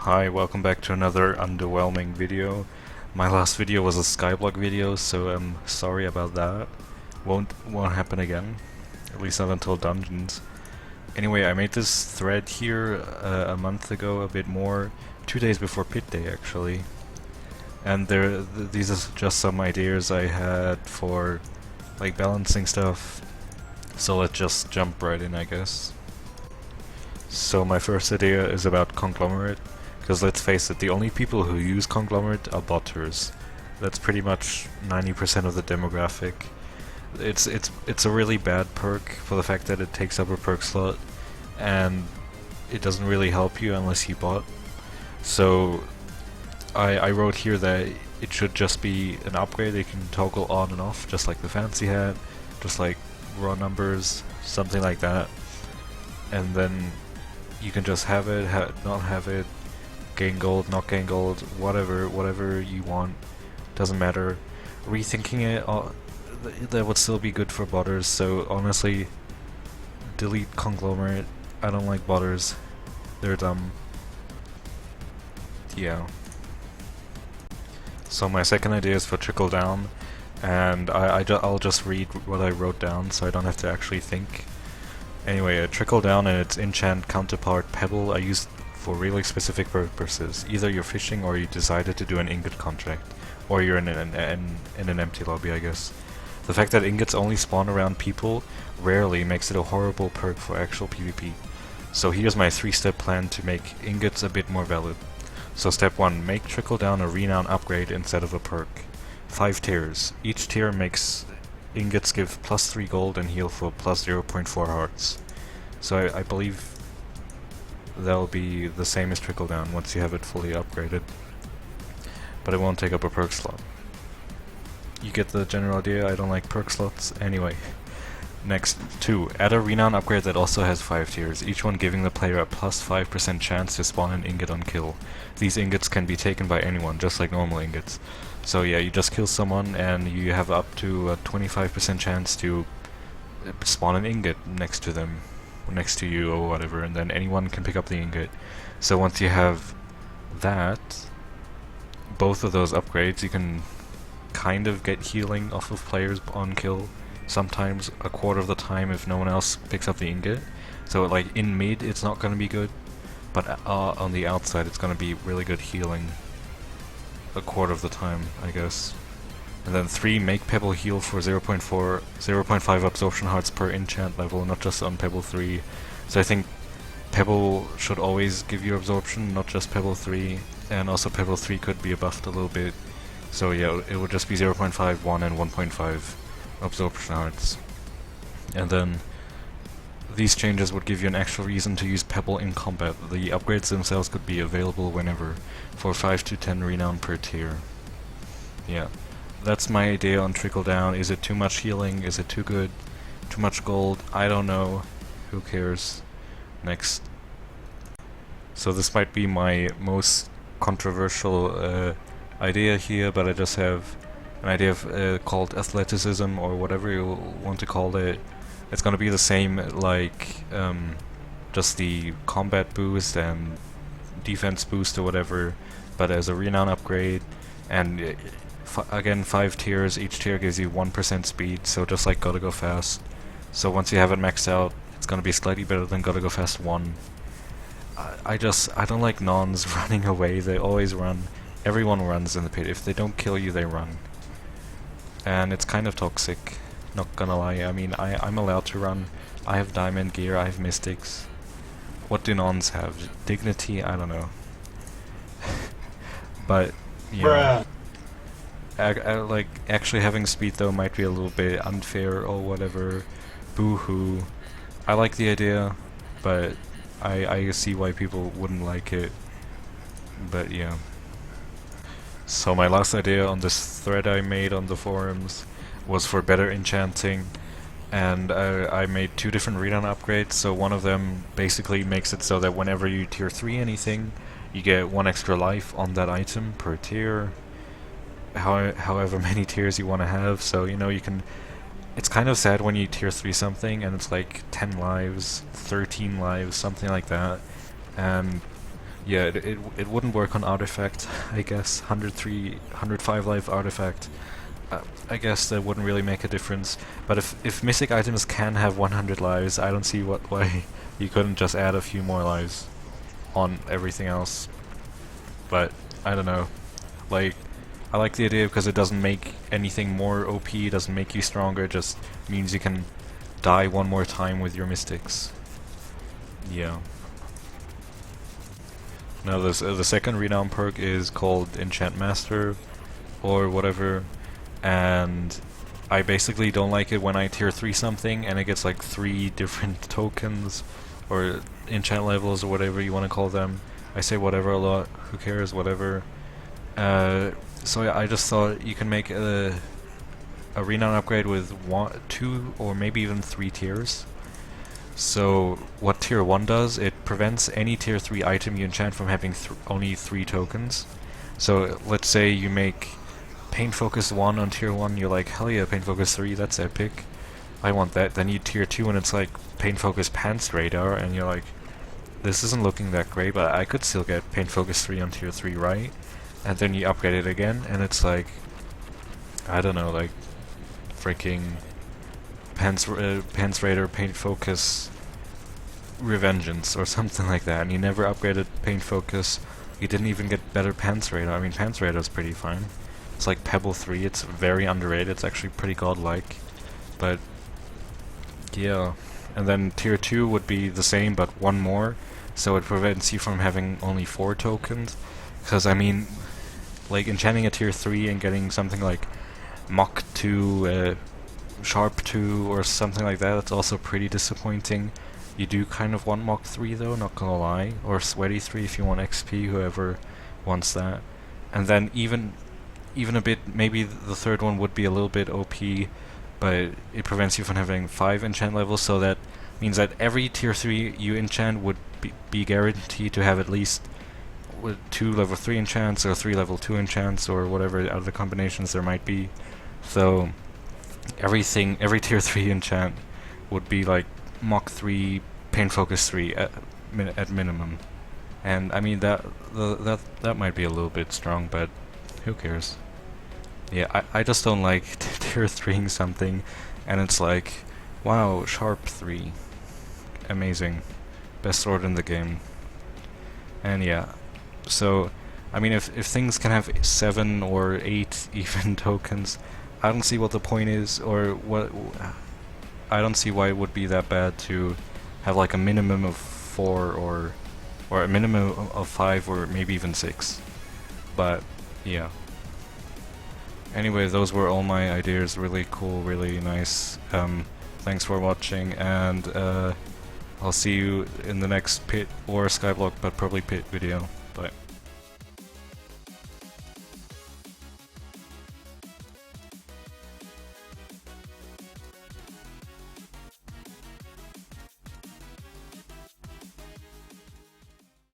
Hi, welcome back to another underwhelming video. My last video was a skyblock video, so I'm sorry about that. Won't happen again, at least not until dungeons. Anyway, I made this thread here a month ago, a bit more, 2 days before pit day actually. And these are just some ideas I had for like balancing stuff. So let's just jump right in, I guess. So my first idea is about Conglomerate. Because let's face it, the only people who use Conglomerate are botters. That's pretty much 90% of the demographic. It's a really bad perk for the fact that it takes up a perk slot, and it doesn't really help you unless you bot. So I wrote here that it should just be an upgrade that you can toggle on and off, just like the fancy hat, just like raw numbers, something like that. And then you can just have it, not have it, gain gold, not gain gold, whatever you want, doesn't matter. Rethinking it, that would still be good for botters, so honestly, delete Conglomerate. I don't like botters, they're dumb. Yeah. So my second idea is for Trickle-down, and I'll just read what I wrote down so I don't have to actually think. Anyway, a Trickle-down and its enchant counterpart Pebble are used for really specific purposes. Either you're fishing or you decided to do an ingot contract, or you're in an empty lobby, I guess. The fact that ingots only spawn around people rarely makes it a horrible perk for actual PvP. So here's my 3-step plan to make ingots a bit more valid. So step 1, make Trickle-down a renown upgrade instead of a perk. 5 tiers. Each tier makes ingots give plus 3 gold and heal for plus 0.4 hearts. So I believe that'll be the same as Trickle-down once you have it fully upgraded. But it won't take up a perk slot. You get the general idea, I don't like perk slots. Anyway. Next, 2. Add a renown upgrade that also has 5 tiers, each one giving the player a plus 5% chance to spawn an ingot on kill. These ingots can be taken by anyone, just like normal ingots. So yeah, you just kill someone and you have up to a 25% chance to spawn an ingot next to them, next to you or whatever, and then anyone can pick up the ingot. So once you have that, both of those upgrades, you can kind of get healing off of players on kill, sometimes a quarter of the time if no one else picks up the ingot. So like in mid it's not going to be good, but on the outside it's going to be really good healing a quarter of the time, I guess. And then 3, make Pebble heal for 0.5 absorption hearts per enchant level, not just on Pebble 3. So I think Pebble should always give you absorption, not just Pebble 3, and also Pebble 3 could be buffed a little bit. So yeah, it would just be 0.5, 1 and 1.5 absorption hearts. And then these changes would give you an actual reason to use Pebble in combat. The upgrades themselves could be available whenever, for 5 to 10 renown per tier. Yeah. That's my idea on Trickle-down. Is it too much healing? Is it too good? Too much gold? I don't know. Who cares? Next. So this might be my most controversial idea here, but I just have an idea of, called Athleticism, or whatever you want to call it. It's gonna be the same like just the combat boost and defense boost or whatever, but as a renown upgrade, and again 5 tiers, each tier gives you 1% speed, so just like Gotta Go Fast. So once you have it maxed out, it's gonna be slightly better than Gotta Go Fast 1. I don't like nons running away, they always run. Everyone runs in the pit. If they don't kill you, they run. And it's kind of toxic, not gonna lie. I mean, I'm allowed to run. I have diamond gear, I have mystics. What do nons have? Dignity? I don't know. But, yeah. Like, actually having speed though might be a little bit unfair or whatever. Boo-hoo. I like the idea, but I see why people wouldn't like it. But yeah. So my last idea on this thread I made on the forums was for better enchanting, and I made 2 different renown upgrades. So one of them basically makes it so that whenever you tier 3 anything, you get 1 extra life on that item per tier, however many tiers you want to have. So you know, you can, it's kind of sad when you tier 3 something and it's like 10 lives, 13 lives, something like that, and Yeah, it wouldn't work on artifact, I guess. 103, 105 life artifact. I guess that wouldn't really make a difference. But if mythic items can have 100 lives, I don't see why you couldn't just add a few more lives on everything else. But I don't know. Like, I like the idea because it doesn't make anything more OP, doesn't make you stronger, it just means you can die one more time with your mystics. Yeah. Now the second renown perk is called Enchant Master or whatever, and I basically don't like it when I tier 3 something and it gets like 3 different tokens or enchant levels or whatever you want to call them. I say whatever a lot, who cares, whatever. So yeah, I just thought you can make a renown upgrade with 2 or maybe even 3 tiers. So what tier 1 does, it prevents any tier 3 item you enchant from having only 3 tokens. So let's say you make Pain Focus 1 on tier 1, you're like, hell yeah, Pain Focus 3, that's epic. I want that. Then you tier 2 and it's like Pain Focus Pants Radar, and you're like, this isn't looking that great, but I could still get Pain Focus 3 on tier 3, right? And then you upgrade it again, and it's like, I don't know, like, freaking Pants Radar, Pain Focus Revengeance, or something like that, and you never upgraded Pain Focus, you didn't even get better Pants Radar. I mean, Pants Radar is pretty fine. It's like Pebble 3, it's very underrated, it's actually pretty godlike, but yeah. And then tier 2 would be the same, but 1 more, so it prevents you from having only 4 tokens, because I mean, like enchanting a tier 3 and getting something like Mach 2, Sharp 2 or something like that, that's also pretty disappointing. You do kind of want Mach 3 though, not gonna lie, or Sweaty 3 if you want XP, whoever wants that. And then even a bit, maybe the third one would be a little bit OP, but it prevents you from having 5 enchant levels, so that means that every tier 3 you enchant would be guaranteed to have at least 2 level 3 enchants or 3 level 2 enchants or whatever other combinations there might be. So every tier 3 enchant would be like Mach 3, Pain Focus 3 at minimum. And I mean that might be a little bit strong, but who cares? Yeah, I just don't like tier 3ing something and it's like, wow, Sharp 3. Amazing. Best sword in the game. And yeah, so I mean, if things can have 7 or 8 even tokens, I don't see what the point is, or what. I don't see why it would be that bad to have like a minimum of 4 or a minimum of 5 or maybe even 6. But yeah. Anyway, those were all my ideas. Really cool, really nice. Thanks for watching, and I'll see you in the next Pit or Skyblock, but probably Pit video. Bye.